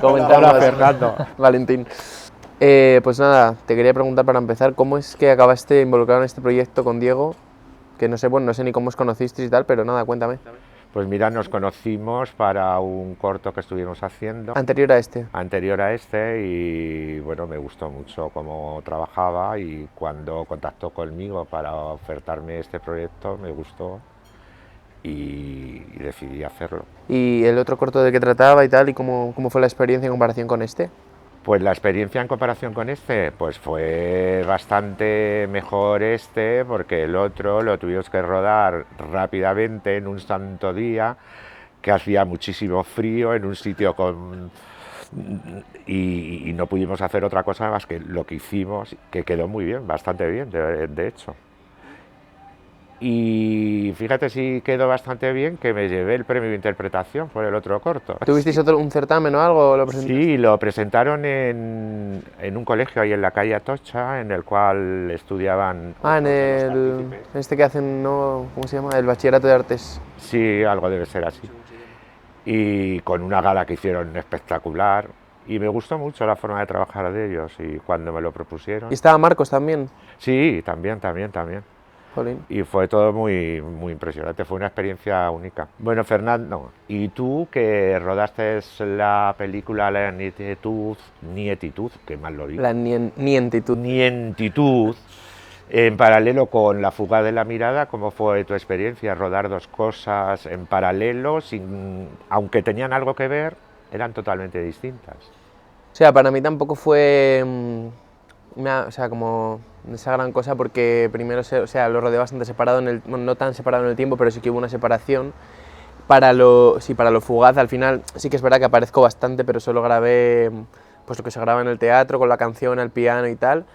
comentamos. Hola, Fernando. Valentín. Pues nada, te quería preguntar para empezar, ¿cómo es que acabaste involucrado en este proyecto con Diego? Que no sé, bueno, no sé ni cómo os conocisteis y tal, pero nada, cuéntame. Pues mira, nos conocimos para un corto que estuvimos haciendo Anterior a este. anterior a este y bueno, me gustó mucho cómo trabajaba y cuando contactó conmigo para ofertarme este proyecto me gustó y decidí hacerlo. ¿Y el otro corto de qué trataba y tal? ¿Y cómo fue la experiencia en comparación con este? Pues la experiencia en comparación con este, pues fue bastante mejor este, porque el otro lo tuvimos que rodar rápidamente en un santo día, que hacía muchísimo frío, en un sitio con... Y no pudimos hacer otra cosa más que lo que hicimos, que quedó muy bien, bastante bien, de hecho. Y fíjate si quedó bastante bien que me llevé el premio de interpretación por el otro corto. ¿Tuvisteis un certamen o algo? ¿O lo presentaste? Sí, lo presentaron en un colegio ahí en la calle Atocha, en el cual estudiaban Ah, en otros de los el... partícipes. este que hacen, ¿no? ¿Cómo se llama? El bachillerato de artes. Sí, algo debe ser así. Y con una gala que hicieron espectacular. Y me gustó mucho la forma de trabajar de ellos y cuando me lo propusieron. ¿Y estaba Marcos también? Sí, también. Jolín. Y fue todo muy, muy impresionante, fue una experiencia única. Bueno, Fernando, ¿y tú que rodaste la película La Nietitud, que mal lo digo, La nientitud. Nientitud, en paralelo con La Fuga de la Mirada, ¿cómo fue tu experiencia? Rodar dos cosas en paralelo, aunque tenían algo que ver, eran totalmente distintas. O sea, para mí tampoco fue o sea, como esa gran cosa porque primero, o sea, lo rodé bastante separado, bueno, no tan separado en el tiempo, pero sí que hubo una separación. Para lo fugaz, al final sí que es verdad que aparezco bastante, pero solo grabé pues lo que se graba en el teatro, con la canción, el piano y tal.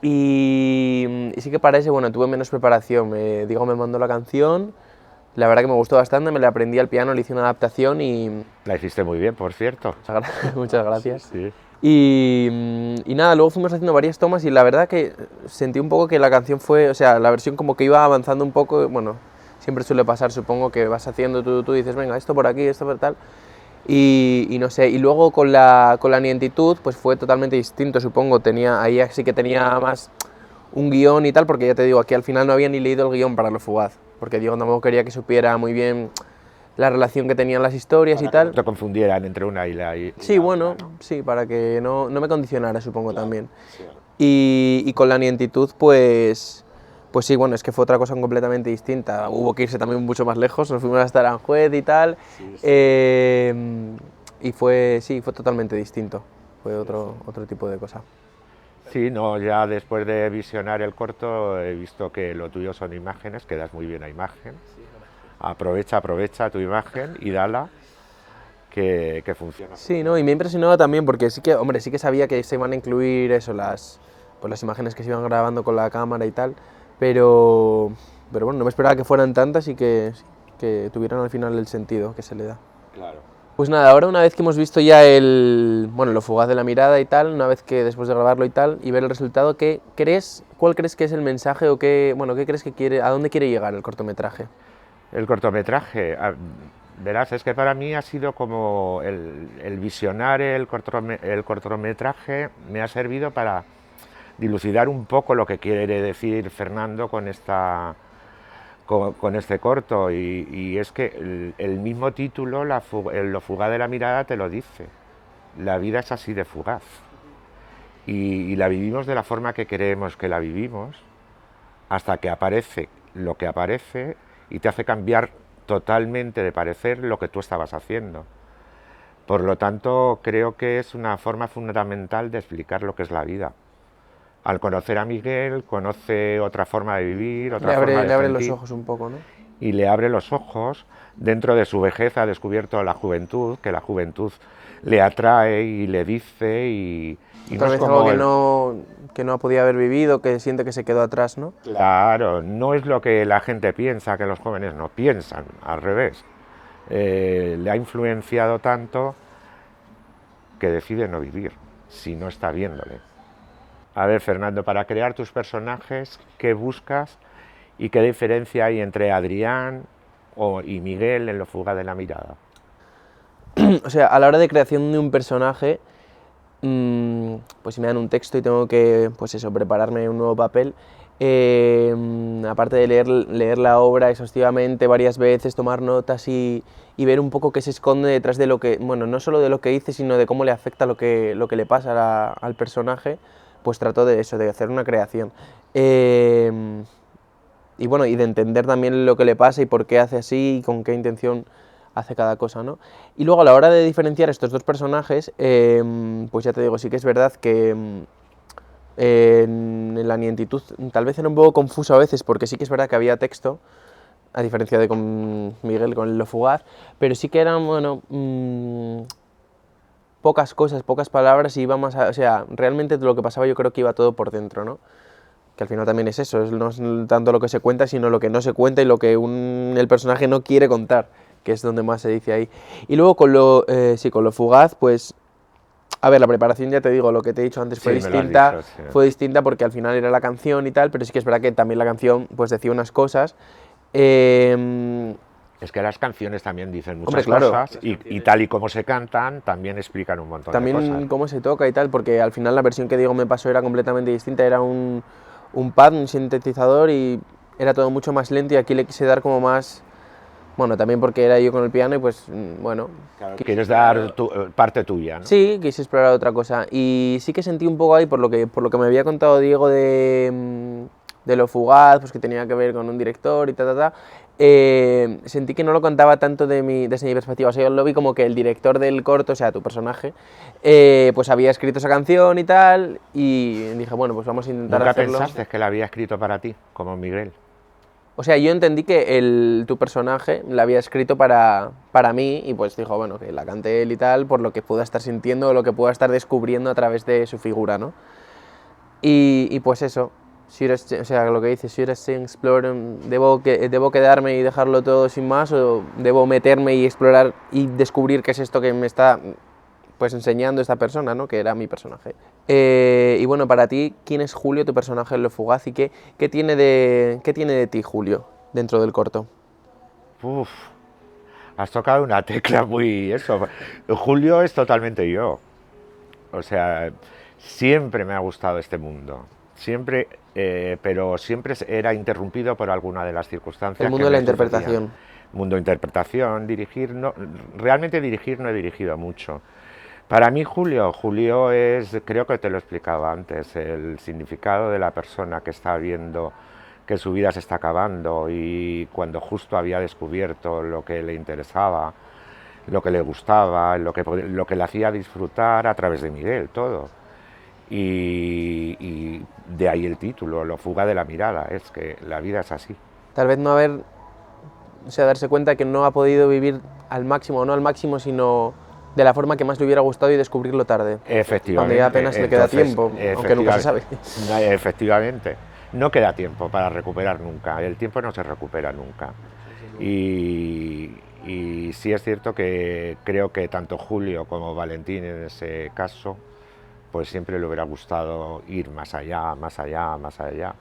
Y sí que para ese, bueno, tuve menos preparación. Diego me mandó la canción, la verdad que me gustó bastante, me la aprendí al piano, le hice una adaptación y... La hiciste muy bien, por cierto. Muchas gracias. Sí. Y nada, luego fuimos haciendo varias tomas y la verdad que sentí un poco que la canción fue, o sea, la versión como que iba avanzando un poco, bueno, siempre suele pasar, supongo que vas haciendo tú dices, venga, esto por aquí, esto por tal, y no sé, y luego con la nientitud pues fue totalmente distinto, supongo, ahí sí que tenía más un guión y tal, porque ya te digo, aquí al final no había ni leído el guión para Lo Fugaz, porque Diego tampoco quería que supiera muy bien la relación que tenían las historias y tal. No te confundieran entre una y la Sí, bueno, otra, ¿no? sí, para que no me condicionara, supongo, Claro, también. sí. Y con la nientitud, pues sí, bueno, es que fue otra cosa completamente distinta. Hubo que irse también mucho más lejos, nos fuimos hasta Aranjuez y tal. Y sí, fue totalmente distinto. Fue otro tipo de cosa. Sí, no, ya después de visionar el corto he visto que lo tuyo son imágenes, que das muy bien a imagen. Aprovecha tu imagen y dala, que funciona. Sí, ¿no? Y me ha impresionado también porque sí que, hombre, sí que sabía que se iban a incluir eso, pues las imágenes que se iban grabando con la cámara y tal, pero bueno, no me esperaba que fueran tantas y que tuvieran al final el sentido que se le da. Claro. Pues nada, ahora una vez que hemos visto ya bueno, lo fugaz de la mirada y tal, una vez que después de grabarlo y tal, y ver el resultado, ¿cuál crees que es el mensaje o qué crees que a dónde quiere llegar el cortometraje? El cortometraje, verás, es que para mí ha sido como el visionar el cortometraje me ha servido para dilucidar un poco lo que quiere decir Fernando con este corto y es que el mismo título, Lo fugaz de la mirada, te lo dice. La vida es así de fugaz y la vivimos de la forma que queremos que la vivimos hasta que aparece lo que aparece y te hace cambiar totalmente de parecer lo que tú estabas haciendo. Por lo tanto, creo que es una forma fundamental de explicar lo que es la vida. Al conocer a Miguel, conoce otra forma de vivir, otra forma de Le abre los sentir, ojos un poco, ¿no? y le abre los ojos. Dentro de su vejez ha descubierto la juventud, que la juventud le atrae y le dice y Tal no es vez algo como que no podía haber vivido, que siente que se quedó atrás, ¿no? Claro, no es lo que la gente piensa, que los jóvenes no piensan, al revés. Le ha influenciado tanto que decide no vivir, si no está viéndole. A ver, Fernando, para crear tus personajes, ¿qué buscas y qué diferencia hay entre Adrián y Miguel en Lo fugaz de la mirada? o sea, a la hora de creación de un personaje, pues si me dan un texto y tengo que, pues eso, prepararme un nuevo papel, aparte de leer la obra exhaustivamente varias veces, tomar notas y ver un poco qué se esconde detrás de lo que, bueno, no solo de lo que dice, sino de cómo le afecta lo que le pasa al personaje, pues trato de eso, de hacer una creación. Y bueno, y de entender también lo que le pasa y por qué hace así y con qué intención hace cada cosa, ¿no? Y luego a la hora de diferenciar estos dos personajes, pues ya te digo, sí que es verdad que en la nientitud tal vez era un poco confuso a veces, porque sí que es verdad que había texto, a diferencia de con Miguel, con Lo Fugaz, pero sí que eran, bueno, pocas cosas, pocas palabras y iba más o sea, realmente lo que pasaba yo creo que iba todo por dentro, ¿no? Que al final también es eso, no es tanto lo que se cuenta, sino lo que no se cuenta y lo que el personaje no quiere contar, que es donde más se dice ahí. Y luego sí, con Lo Fugaz, pues, a ver, la preparación, ya te digo, lo que te he dicho antes, Sí, me lo has dicho, sí. fue distinta porque al final era la canción y tal, pero sí que es verdad que también la canción, pues, decía unas cosas. Es que las canciones también dicen Hombre, muchas claro. cosas y tal y como se cantan también explican un montón de También cosas. cómo se toca y tal, porque al final la versión que Diego me pasó era completamente distinta, era un pad, un sintetizador y era todo mucho más lento y aquí le quise dar como más, bueno, también porque era yo con el piano y pues, bueno. Claro, quieres dar parte tuya, ¿no? Sí, quise explorar otra cosa y sí que sentí un poco ahí, por lo que me había contado Diego de Lo Fugaz, pues que tenía que ver con un director y sentí que no lo contaba tanto desde mi perspectiva, o sea, yo lo vi como que el director del corto, o sea, tu personaje, pues había escrito esa canción y tal, y dije, bueno, pues vamos a intentar ¿Nunca hacerlo. pensaste que la había escrito para ti, como Miguel? O sea, yo entendí que tu personaje la había escrito para mí y pues dijo, bueno, que la cante él y tal, por lo que pueda estar sintiendo o lo que pueda estar descubriendo a través de su figura, ¿no? Y pues eso, o sea, lo que dice, should I sing, explore, debo quedarme y dejarlo todo sin más o debo meterme y explorar y descubrir qué es esto que me está pues enseñando esta persona, ¿no? Que era mi personaje. Y bueno, para ti, ¿quién es Julio, tu personaje en Lo Fugaz y qué tiene de ti Julio dentro del corto? Uf, has tocado una tecla muy eso. Julio es totalmente yo. O sea, siempre me ha gustado este mundo. Siempre, pero siempre era interrumpido por alguna de las circunstancias El mundo que de la me sucedían. interpretación. Mundo de interpretación, dirigir, no, realmente dirigir no he dirigido mucho. Para mí Julio es, creo que te lo he explicado antes, el significado de la persona que está viendo que su vida se está acabando y cuando justo había descubierto lo que le interesaba, lo que le gustaba, lo que le hacía disfrutar a través de Miguel, todo. Y de ahí el título, Lo fuga de la mirada, es que la vida es así. Tal vez no haber, o sea, darse cuenta que no ha podido vivir al máximo, o no al máximo, sino de la forma que más le hubiera gustado y descubrirlo tarde. Efectivamente. Cuando ya apenas le queda tiempo, aunque nunca se sabe. Efectivamente. No queda tiempo para recuperar nunca. El tiempo no se recupera nunca. Y sí es cierto que creo que tanto Julio como Valentín en ese caso, pues siempre le hubiera gustado ir más allá, más allá, más allá.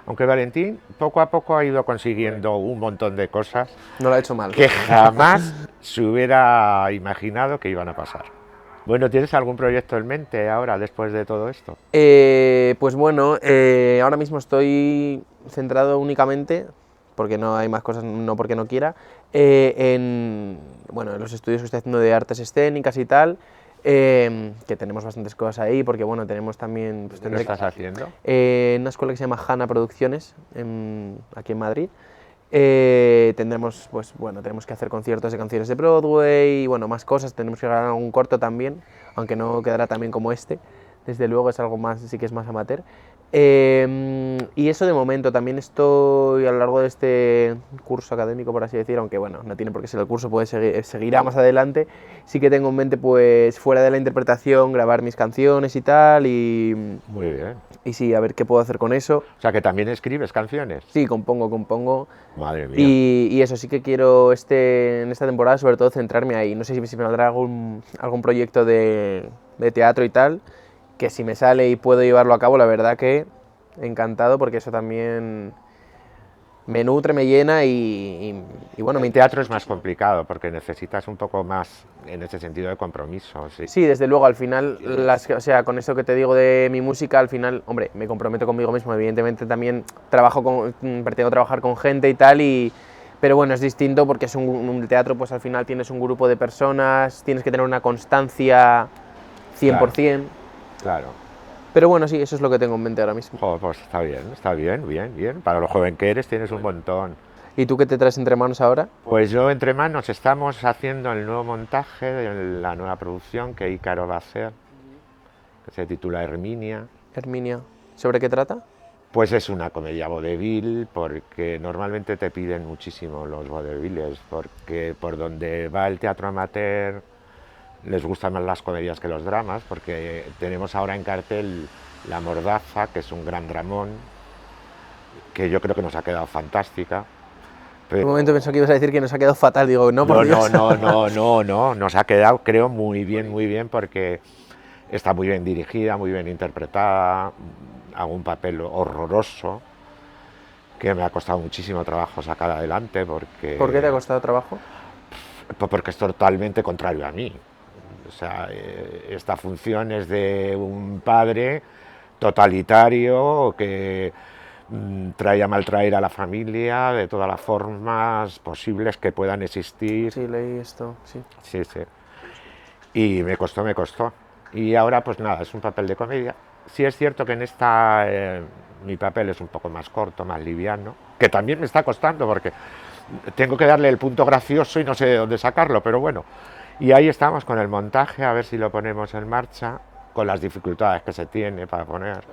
Aunque Valentín poco a poco ha ido consiguiendo un montón de cosas No lo ha hecho mal. que jamás se hubiera imaginado que iban a pasar. Bueno, ¿tienes algún proyecto en mente ahora, después de todo esto? Pues bueno, ahora mismo estoy centrado únicamente, porque no hay más cosas, no porque no quiera, bueno, en los estudios que estoy haciendo de artes escénicas y tal, que tenemos bastantes cosas ahí, porque bueno, tenemos también... Pues, ¿Qué lo estás haciendo? Una escuela que se llama Hanna Producciones, aquí en Madrid. Tendremos, pues bueno, tenemos que hacer conciertos de canciones de Broadway y bueno, más cosas, tenemos que grabar algún corto también, aunque no quedará también como este, desde luego es algo más, sí que es más amateur. Y eso de momento, también estoy a lo largo de este curso académico, por así decir, aunque bueno, no tiene por qué ser el curso, seguirá más adelante, sí que tengo en mente pues fuera de la interpretación, grabar mis canciones y tal, y Muy bien. y sí, a ver qué puedo hacer con eso. O sea, que también escribes canciones. Sí, compongo. Madre mía. Y eso, sí que quiero en esta temporada sobre todo centrarme ahí. No sé si me saldrá algún proyecto de teatro y tal, que si me sale y puedo llevarlo a cabo, la verdad que encantado, porque eso también me nutre, me llena y bueno, El teatro es más complicado porque necesitas un poco más en ese sentido de compromiso. Sí, sí, desde luego, al final, o sea, con esto que te digo de mi música, al final, hombre, me comprometo conmigo mismo, evidentemente también pretendo trabajar con gente y tal, pero bueno, es distinto porque es un teatro, pues al final tienes un grupo de personas, tienes que tener una constancia 100%, claro. pero bueno, sí, eso es lo que tengo en mente ahora mismo. Joder, pues está bien, bien, bien. Para lo joven que eres tienes un montón. ¿Y tú qué te traes entre manos ahora? Pues yo entre manos estamos haciendo el nuevo montaje de la nueva producción que Ícaro va a hacer, que se titula Herminia. Herminia, ¿sobre qué trata? Pues es una comedia vodevil, porque normalmente te piden muchísimo los vodeviles, porque por donde va el teatro amateur les gustan más las comedias que los dramas, porque tenemos ahora en cartel La Mordaza, que es un gran dramón, que yo creo que nos ha quedado fantástica. En un momento pensé que ibas a decir que nos ha quedado fatal, digo, no, por Dios. No, nos ha quedado, creo, muy bien, porque está muy bien dirigida, muy bien interpretada, hago un papel horroroso, que me ha costado muchísimo trabajo sacar adelante, porque... ¿Por qué te ha costado trabajo? Porque es totalmente contrario a mí. O sea, esta función es de un padre totalitario que trae a maltraer a la familia de todas las formas posibles que puedan existir. Sí, leí esto, sí. Sí, sí. Y me costó. Y ahora, pues nada, es un papel de comedia. Sí es cierto que en esta mi papel es un poco más corto, más liviano, que también me está costando porque tengo que darle el punto gracioso y no sé de dónde sacarlo, pero bueno. Y ahí estamos con el montaje, a ver si lo ponemos en marcha, con las dificultades que se tiene para poner,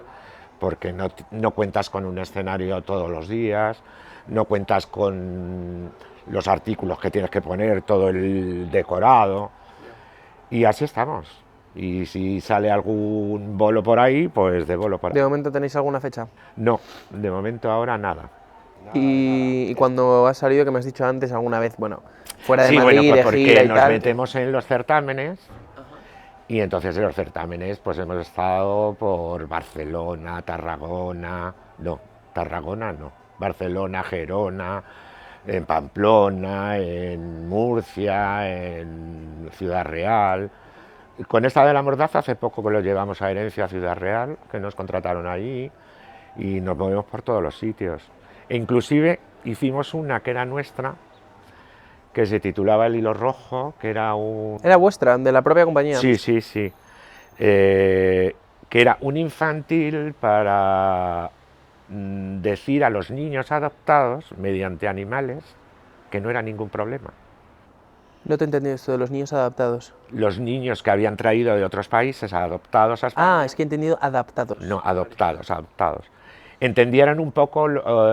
porque no cuentas con un escenario todos los días, no cuentas con los artículos que tienes que poner, todo el decorado, y así estamos. Y si sale algún bolo por ahí, pues de bolo por ahí. ¿De momento tenéis alguna fecha? No, de momento ahora nada. Y cuando has salido, que me has dicho antes, alguna vez, bueno, fuera de Sí, Madrid, bueno, pues de porque gira y nos tal. metemos en los certámenes. Y entonces en los certámenes pues hemos estado por Barcelona, Tarragona, Barcelona, Gerona, en Pamplona, en Murcia, en Ciudad Real. Y con esta de La Mordaza hace poco que lo llevamos a Herencia, Ciudad Real, que nos contrataron allí y nos movemos por todos los sitios. E inclusive hicimos una que era nuestra, que se titulaba El Hilo Rojo, que era un... ¿Era vuestra, de la propia compañía? Sí. Que era un infantil para decir a los niños adoptados mediante animales que no era ningún problema. No te he entendido esto de los niños adaptados. Los niños que habían traído de otros países adoptados a España... Ah, es que he entendido adaptados. No, adoptados. Entendieran un poco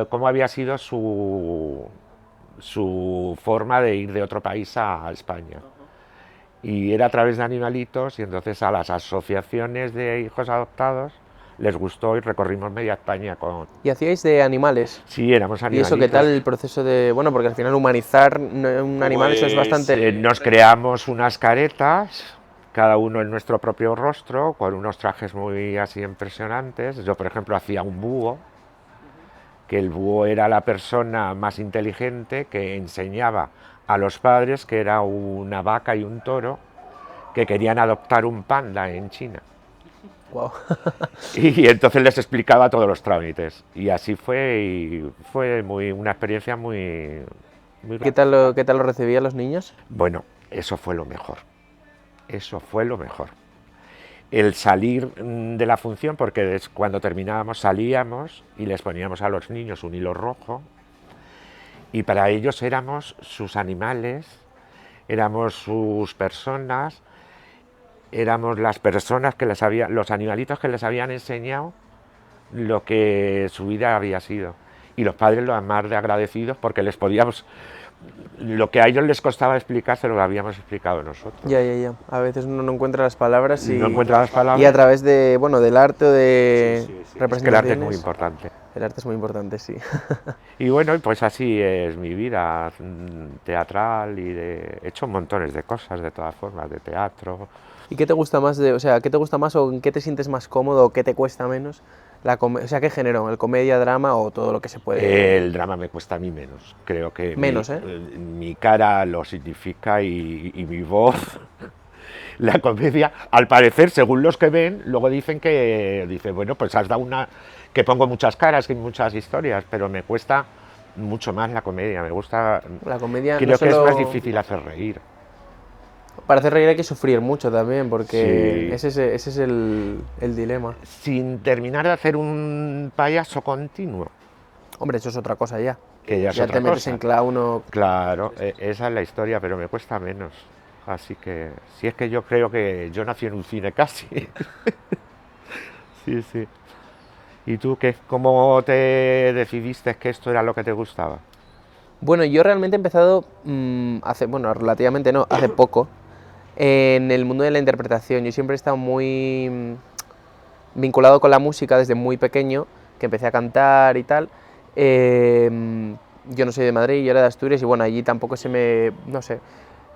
cómo había sido su forma de ir de otro país a España. Y era a través de animalitos, y entonces a las asociaciones de hijos adoptados les gustó y recorrimos media España con... ¿Y hacíais de animales? Sí, éramos ¿Y animalitos. eso qué tal el proceso de...? Bueno, porque al final humanizar un animal, eso es bastante... Nos creamos unas caretas, cada uno en nuestro propio rostro, con unos trajes muy así impresionantes. Yo, por ejemplo, hacía un búho, que el búho era la persona más inteligente que enseñaba a los padres que era una vaca y un toro que querían adoptar un panda en China. Wow. Y entonces les explicaba todos los trámites. Y así fue, y fue una experiencia muy ¿Qué tal lo recibían los niños? Bueno, eso fue lo mejor. Eso fue lo mejor. El salir de la función, porque cuando terminábamos salíamos y les poníamos a los niños un hilo rojo, y para ellos éramos sus animales, éramos sus personas, éramos las personas que los animalitos que les habían enseñado lo que su vida había sido. Y los padres los más de agradecidos porque les podíamos... Lo que a ellos les costaba explicar, se lo habíamos explicado nosotros. Ya. A veces uno no encuentra las palabras y... No encuentra las palabras. Y a través de, bueno, del arte o de representaciones... Es que el arte es muy importante. El arte es muy importante, sí. Y bueno, pues así es mi vida teatral he hecho montones de cosas de todas formas, de teatro, ¿Y qué te gusta más o sea, qué te gusta más o en qué te sientes más cómodo o qué te cuesta menos? O sea, ¿qué género? ¿El comedia, drama o todo lo que se puede...? El drama me cuesta a mí menos. Creo que Menos, ¿eh? mi cara lo significa y mi voz. La comedia, al parecer, según los que ven, luego dicen, bueno, pues has dado que pongo muchas caras, que hay muchas historias, pero me cuesta mucho más la comedia. Me gusta, La comedia no creo que es más solo... difícil hacer reír. Para hacer reír hay que sufrir mucho también, porque Sí. ese es el dilema. Sin terminar de hacer un payaso continuo, Hombre, eso es otra cosa ya. que ya es Ya otra te metes cosa. en clown. Claro, esa es la historia, pero me cuesta menos. Así que, si es que yo creo que yo nací en un cine casi. Sí, sí. ¿Y tú qué? ¿Cómo te decidiste que esto era lo que te gustaba? Bueno, yo realmente he empezado bueno, relativamente no, hace poco, en el mundo de la interpretación. Yo siempre he estado muy vinculado con la música desde muy pequeño, que empecé a cantar y tal. Yo no soy de Madrid, yo era de Asturias y bueno, allí tampoco no sé,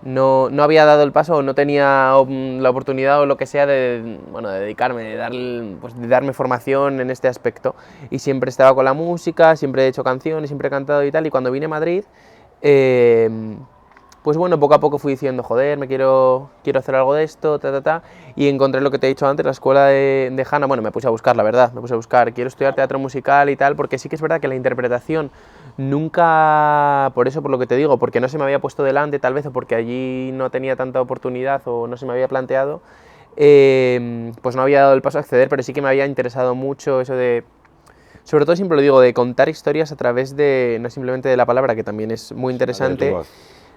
no había dado el paso o no tenía la oportunidad o lo que sea de, bueno, de dedicarme, de darme formación en este aspecto. Y siempre estaba con la música, siempre he hecho canciones, siempre he cantado y tal. Y cuando vine a Madrid, eh, pues bueno, poco a poco fui diciendo, joder, quiero hacer algo de esto, y encontré lo que te he dicho antes, la escuela de Hanna. Bueno, me puse a buscar, la verdad, me puse a buscar, quiero estudiar teatro musical y tal, porque sí que es verdad que la interpretación nunca, por eso, por lo que te digo, porque no se me había puesto delante tal vez, o porque allí no tenía tanta oportunidad o no se me había planteado, pues no había dado el paso a acceder, pero sí que me había interesado mucho eso de, sobre todo siempre lo digo, de contar historias a través de, no simplemente de la palabra, que también es muy De tu interesante, voz.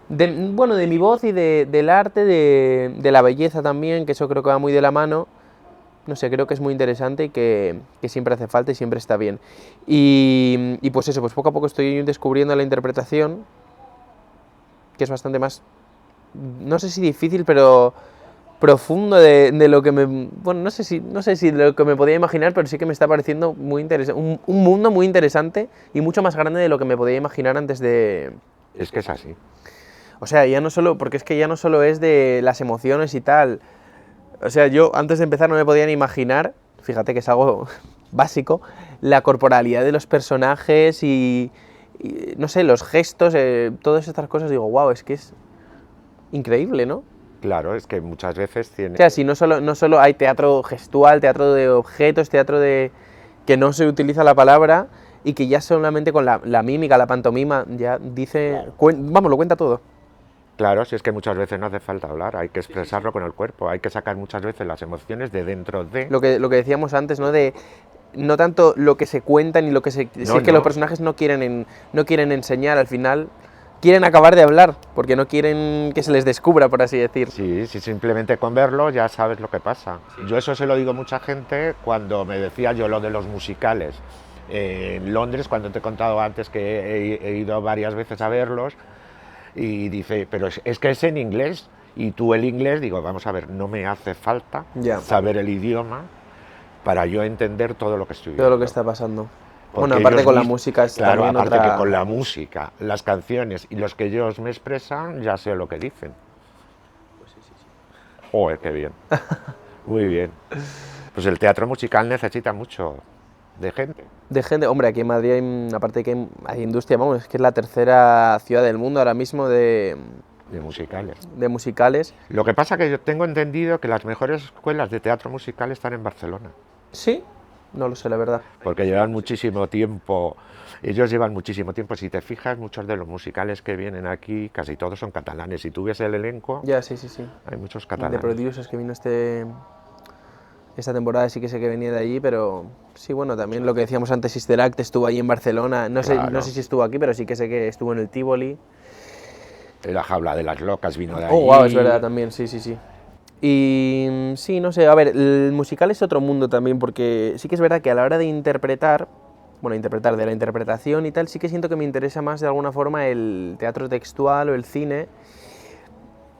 bueno, de mi voz y del arte, de la belleza también, que eso creo que va muy de la mano. No sé, creo que es muy interesante y que siempre hace falta y siempre está bien. Y pues eso, pues poco a poco estoy descubriendo la interpretación, que es bastante más, no sé si difícil, pero profundo de lo que bueno, no sé si de lo que me podía imaginar, pero sí que me está pareciendo muy interesante, un mundo muy interesante y mucho más grande de lo que me podía imaginar antes de... Es que es así. O sea, ya no solo, porque es que ya no solo es de las emociones y tal. O sea, yo antes de empezar no me podía ni imaginar, fíjate que es algo básico, la corporalidad de los personajes y no sé, los gestos, todas estas cosas. Digo, wow, es que es increíble, ¿no? Claro, es que muchas veces O sea, si no solo hay teatro gestual, teatro de objetos, teatro de que no se utiliza la palabra y que ya solamente con la mímica, la pantomima, ya dice, vamos, lo cuenta todo. Claro, si es que muchas veces no hace falta hablar, hay que expresarlo con el cuerpo, hay que sacar muchas veces las emociones de dentro de... Lo que decíamos antes, ¿no? De no tanto lo que se cuenta ni lo que se... No, Si es que no, los personajes no quieren enseñar, al final quieren acabar de hablar, porque no quieren que se les descubra, por así decir. sí, si simplemente con verlo ya sabes lo que pasa. Yo eso se lo digo a mucha gente cuando me decía yo lo de los musicales. En Londres, cuando te he contado antes que he ido varias veces a verlos, y dice, pero es que es en inglés, y tú el inglés, digo, vamos a ver, no me hace falta Ya. saber el idioma para yo entender todo lo que estoy viendo. Todo lo que está pasando. Porque Bueno, aparte ellos con la música es claro, también aparte otra... que con la música, las canciones y los que ellos me expresan, ya sé lo que dicen. Joder, qué bien. Muy bien. Pues el teatro musical necesita mucho de gente. De gente, hombre, aquí en Madrid, aparte de que hay industria, vamos, es que es la tercera ciudad del mundo ahora mismo De musicales. de musicales. Lo que pasa que yo tengo entendido que las mejores escuelas de teatro musical están en Barcelona. Sí, no lo sé, la verdad. Porque llevan muchísimo tiempo, ellos llevan muchísimo tiempo. Si te fijas, muchos de los musicales que vienen aquí, casi todos son catalanes. Si tú ves el elenco, Ya, sí, sí, sí. hay muchos De catalanes. Producers que vino esta temporada sí que sé que venía de allí, pero sí, bueno, también lo que decíamos antes, Sister Act estuvo allí en Barcelona, no Claro. sé si estuvo aquí, pero sí que sé que estuvo en el Tivoli. La Jaula de las Locas vino de allí. Oh, wow, es verdad también, sí, sí, sí. Y sí, no sé, a ver, el musical es otro mundo también, porque sí que es verdad que a la hora de interpretar, bueno, interpretar de la interpretación y tal, sí que siento que me interesa más de alguna forma el teatro textual o el cine,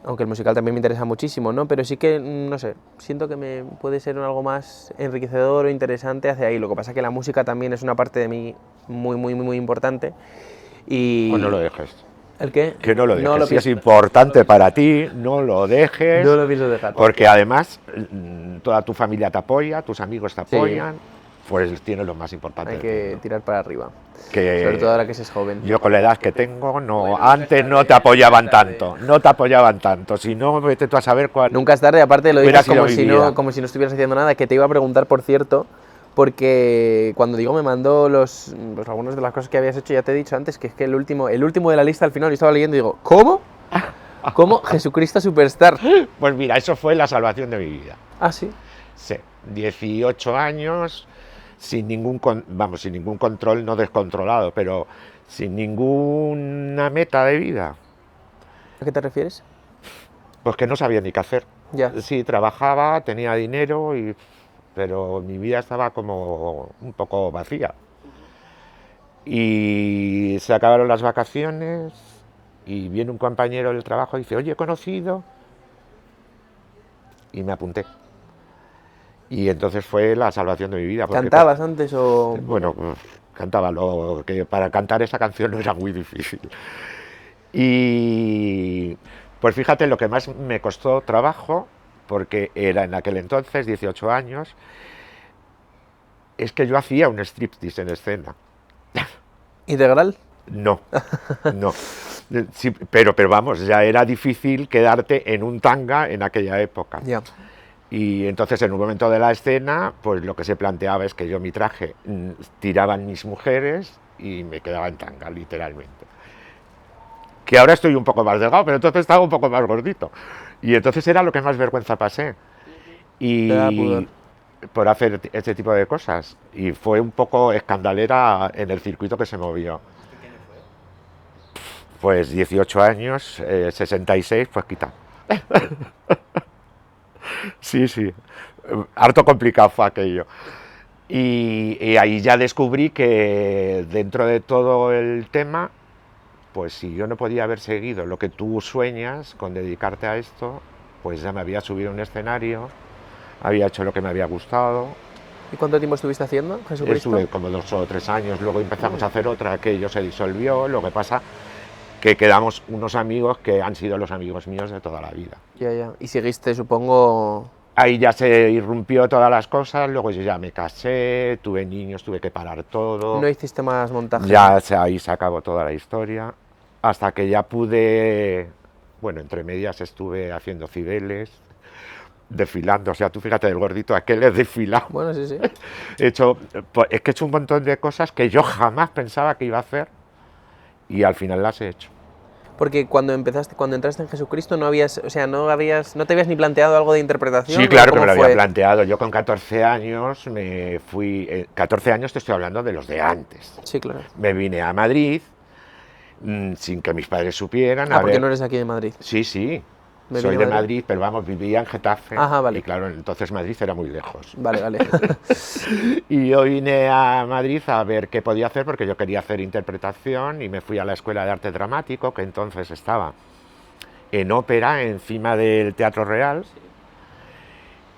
aunque el musical también me interesa muchísimo, ¿no? Pero sí que, no sé, siento que me puede ser algo más enriquecedor o interesante hacia ahí. Lo que pasa es que la música también es una parte de mí muy, muy, muy, muy importante. Y Pues no lo dejes. ¿El qué? Que no lo dejes. No lo Si es pienso. importante para ti, no lo dejes. No lo pienso dejar. Porque además toda tu familia te apoya, tus amigos te Sí. apoyan, pues tienes lo más importante. Hay del que mundo. tirar para arriba. Que Sobre todo ahora que se es joven. yo con la edad que tengo, no, antes no te apoyaban tanto, no te apoyaban tanto. Si no, vete tú a saber cuál. Nunca es tarde, aparte lo Hubiera dices como sido si, mi no, vida. como si no estuvieras haciendo nada, que te iba a preguntar, por cierto, porque cuando digo me mandó algunas de las cosas que habías hecho, ya te he dicho antes, que es que el último de la lista al final, yo estaba leyendo y digo, ¿cómo? ¿Cómo? Jesucristo Superstar. Pues mira, eso fue la salvación de mi vida. Ah, sí. Sí, 18 años, sin ningún control, no descontrolado, pero sin ninguna meta de vida. ¿A qué te refieres? Pues que no sabía ni qué hacer. Ya. Sí, trabajaba, tenía dinero, pero mi vida estaba como un poco vacía. Y se acabaron las vacaciones y viene un compañero del trabajo y dice, oye, he conocido, y me apunté. Y entonces fue la salvación de mi vida. porque- ¿Cantabas antes o...? Bueno, cantaba, lo que para cantar esa canción no era muy difícil. Y pues fíjate lo que más me costó trabajo, porque era en aquel entonces, 18 años, es que yo hacía un striptease en escena. ¿Integral? No, no. Sí, pero vamos, ya era difícil quedarte en un tanga en aquella época. Ya. Y entonces en un momento de la escena, pues lo que se planteaba es que yo mi traje tiraban mis mujeres y me quedaba en tanga, literalmente. Que ahora estoy un poco más delgado, pero entonces estaba un poco más gordito. Y entonces era lo que más vergüenza pasé. Te da pudor. Y por hacer este tipo de cosas. Y fue un poco escandalera en el circuito que se movió. Pues 18 años, 66, pues quita. Sí, sí. Harto complicado fue aquello. Y ahí ya descubrí que dentro de todo el tema, pues si yo no podía haber seguido lo que tú sueñas con dedicarte a esto, pues ya me había subido a un escenario, había hecho lo que me había gustado. ¿Y cuánto tiempo estuviste haciendo, Jesucristo? Estuve como 2 o 3 años, luego empezamos a hacer otra, aquello se disolvió, lo que pasa que quedamos unos amigos que han sido los amigos míos de toda la vida. Ya, ya. Y seguiste, supongo... Ahí ya se irrumpió todas las cosas, luego yo ya me casé, tuve niños, tuve que parar todo. No hiciste más montaje. Ya ahí se acabó toda la historia, hasta que ya pude, bueno, entre medias estuve haciendo cibeles, desfilando, o sea, tú fíjate del gordito aquel es desfilado. Bueno, sí, sí. Es que he hecho un montón de cosas que yo jamás pensaba que iba a hacer y al final las he hecho. Porque cuando entraste en Jesucristo no habías, o sea, no te habías ni planteado algo de interpretación. Sí, ¿o claro que cómo me lo fue? había planteado. Yo con 14 años me fui, 14 años te estoy hablando de los de antes. Sí, claro. Me vine a Madrid sin que mis padres supieran. Ah, porque no eres aquí de Madrid. Sí, sí. Me Soy vine de a Madrid. Madrid, pero vamos, vivía en Getafe. Ajá, vale. Y claro, entonces Madrid era muy lejos. Vale, vale. Y yo vine a Madrid a ver qué podía hacer porque yo quería hacer interpretación y me fui a la Escuela de Arte Dramático, que entonces estaba en ópera, encima del Teatro Real.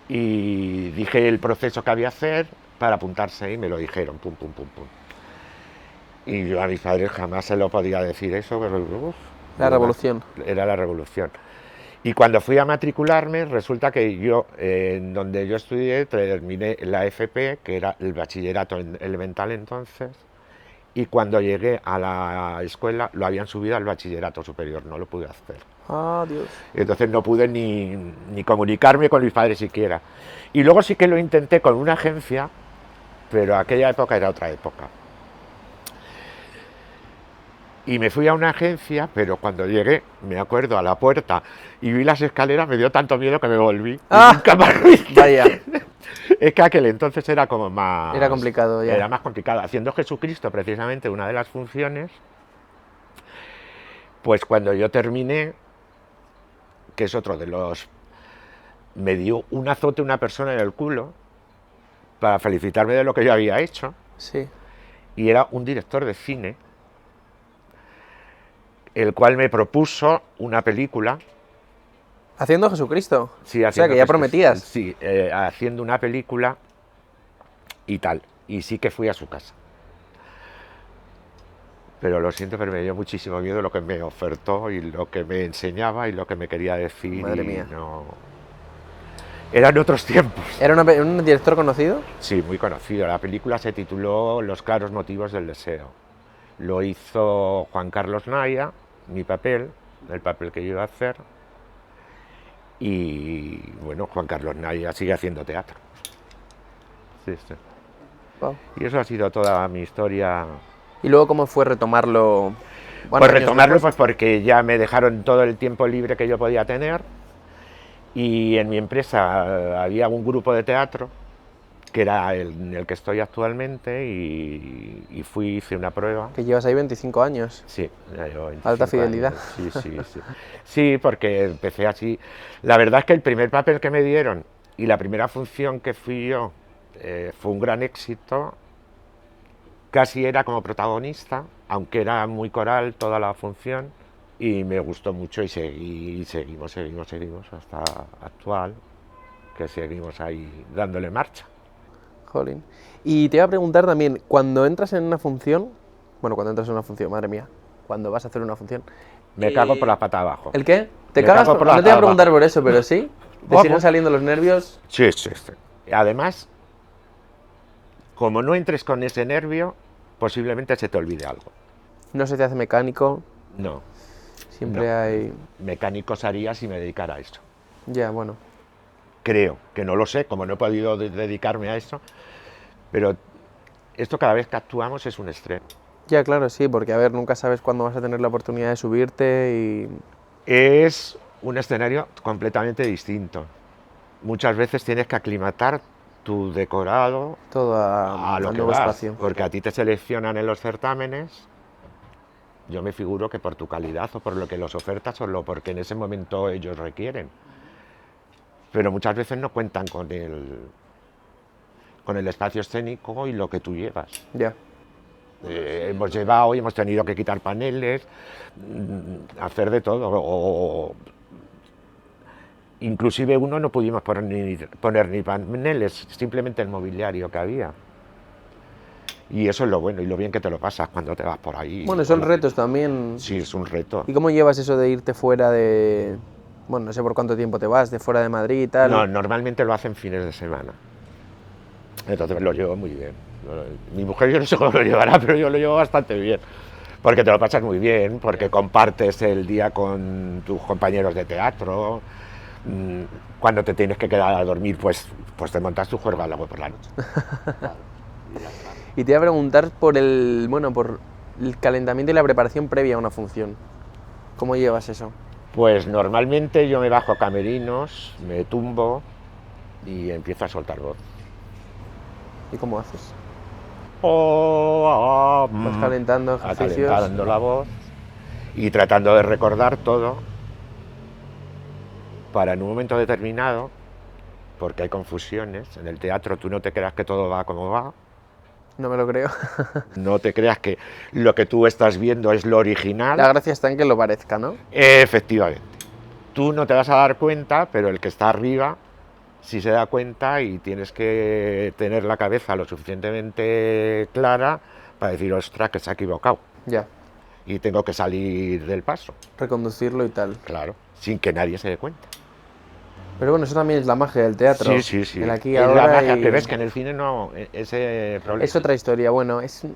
Y dije el proceso que había que hacer para apuntarse y me lo dijeron, pum, pum, pum, pum. Y yo a mis padres jamás se lo podía decir eso, pero La revolución. era la revolución. Y cuando fui a matricularme, resulta que yo, en donde yo estudié, terminé la FP, que era el bachillerato elemental entonces, y cuando llegué a la escuela lo habían subido al bachillerato superior, no lo pude hacer. Ah, Dios. Entonces no pude ni comunicarme con mis padres siquiera. Y luego sí que lo intenté con una agencia, pero aquella época era otra época. Y me fui a una agencia, pero cuando llegué, me acuerdo, a la puerta y vi las escaleras, me dio tanto miedo que me volví. ¡Ah! Y nunca más lo hice. Vaya. Es que aquel entonces era como más... Era complicado ya. Era más complicado. Haciendo Jesucristo, precisamente, una de las funciones, pues cuando yo terminé, que es otro de los... Me dio un azote una persona en el culo para felicitarme de lo que yo había hecho. Sí. Y era un director de cine, el cual me propuso una película. ¿Haciendo Jesucristo? Sí, o sea, que ya prometías. Sí, haciendo una película y tal. Y sí que fui a su casa. pero lo siento, pero me dio muchísimo miedo lo que me ofertó y lo que me enseñaba y lo que me quería decir. Madre y mía. No... Eran otros tiempos. ¿Era un director conocido? Sí, muy conocido. La película se tituló Los claros motivos del deseo. Lo hizo Juan Carlos Naya, mi papel, el papel que yo iba a hacer. Y bueno, Juan Carlos Naya sigue haciendo teatro. Sí, sí. Wow. Y eso ha sido toda mi historia. ¿Y luego cómo fue retomarlo? Bueno, Pues años retomarlo después. pues porque ya me dejaron todo el tiempo libre que yo podía tener y en mi empresa había un grupo de teatro que era en el que estoy actualmente y fui, hice una prueba. Que llevas ahí 25 años. Sí, ya llevo 25 Alta fidelidad. años. Sí, sí, sí. Sí, porque empecé así. La verdad es que el primer papel que me dieron y la primera función que fui yo fue un gran éxito. Casi era como protagonista, aunque era muy coral toda la función, y me gustó mucho y seguimos hasta actual, que seguimos ahí dándole marcha. Jolín. Y te iba a preguntar también, cuando entras en una función, madre mía, cuando vas a hacer una función... Me cago por la pata abajo. ¿El qué? ¿Te Me cagas? cago por No la te iba a pata preguntar abajo. por eso, pero sí. ¿Te Ojo. siguen saliendo los nervios? Sí, sí, sí. Además, como no entres con ese nervio, posiblemente se te olvide algo. No se te hace mecánico, No, siempre no. hay... Mecánicos haría si me dedicara a eso. Ya, bueno. Creo, que no lo sé, como no he podido dedicarme a eso, pero esto cada vez que actuamos es un estrés. Ya, claro, sí, porque a ver, nunca sabes cuándo vas a tener la oportunidad de subirte y... Es un escenario completamente distinto. Muchas veces tienes que aclimatar tu decorado Todo a al lo que nuevo vas, espacio. porque a ti te seleccionan en los certámenes. Yo me figuro que por tu calidad o por lo que los ofertas o porque en ese momento ellos requieren. Pero muchas veces no cuentan con el espacio escénico y lo que tú llevas. Ya. Hemos llevado y hemos tenido que quitar paneles, hacer de todo. Inclusive uno no pudimos poner ni paneles, simplemente el mobiliario que había. Y eso es lo bueno y lo bien que te lo pasas cuando te vas por ahí. Bueno, son retos también. Sí, es un reto. ¿Y cómo llevas eso de irte fuera de... Bueno, no sé por cuánto tiempo te vas, de fuera de Madrid y tal? No, normalmente lo hacen fines de semana. Entonces lo llevo muy bien. Mi mujer yo no sé cómo lo llevará, pero yo lo llevo bastante bien. Porque te lo pasas muy bien, porque compartes el día con tus compañeros de teatro. Cuando te tienes que quedar a dormir, pues te montas tu juerga luego por la noche. Y te iba a preguntar por el calentamiento y la preparación previa a una función. ¿Cómo llevas eso? Pues normalmente yo me bajo a camerinos, me tumbo y empiezo a soltar voz. ¿Y cómo haces? Vas calentando ejercicios. Calentando la voz y tratando de recordar todo para en un momento determinado, porque hay confusiones, en el teatro tú no te creas que todo va como va, No me lo creo. no te creas que lo que tú estás viendo es lo original. La gracia está en que lo parezca, ¿no? Efectivamente. Tú no te vas a dar cuenta, pero el que está arriba sí se da cuenta y tienes que tener la cabeza lo suficientemente clara para decir, ostras, que se ha equivocado. Ya. Y tengo que salir del paso. Reconducirlo y tal. Claro, sin que nadie se dé cuenta. Pero bueno, eso también es la magia del teatro. Sí, sí, sí. El aquí y Es ahora la magia y... que ves que en el cine no, ese problema. Es otra historia, bueno, es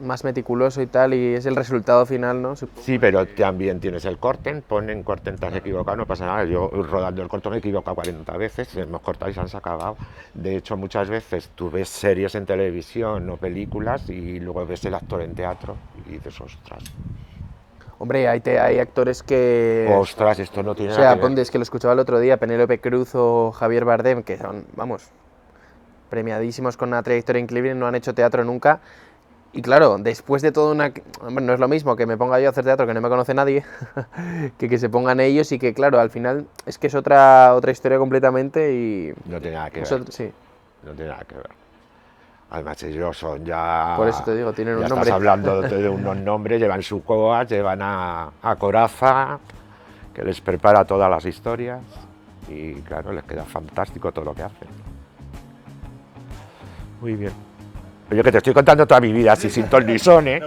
más meticuloso y tal, y es el resultado final, ¿no? Sí, pero también tienes el corten, ponen corten, te has equivocado, no pasa nada. Yo rodando el corto me he equivocado 40 veces, hemos cortado y se han sacado. De hecho, muchas veces tú ves series en televisión o películas y luego ves el actor en teatro y dices, ostras. Hombre, hay actores que... Ostras, esto no tiene O sea, nada que ver. ponte, es que lo escuchaba el otro día, Penélope Cruz o Javier Bardem, que son, vamos, premiadísimos con una trayectoria increíble, no han hecho teatro nunca. Y claro, después de todo una... Hombre, no es lo mismo que me ponga yo a hacer teatro que no me conoce nadie, que se pongan ellos y que, claro, al final es que es otra historia completamente y... No tiene nada que ver. Sí, No tiene nada que ver. Además ellos son ya... por eso te digo, tienen un ya nombre. estás hablando de unos nombres, llevan su coas, llevan a Coraza, que les prepara todas las historias y claro, les queda fantástico todo lo que hacen. Muy bien. Oye, que te estoy contando toda mi vida, así sin ton ni son, ¿eh?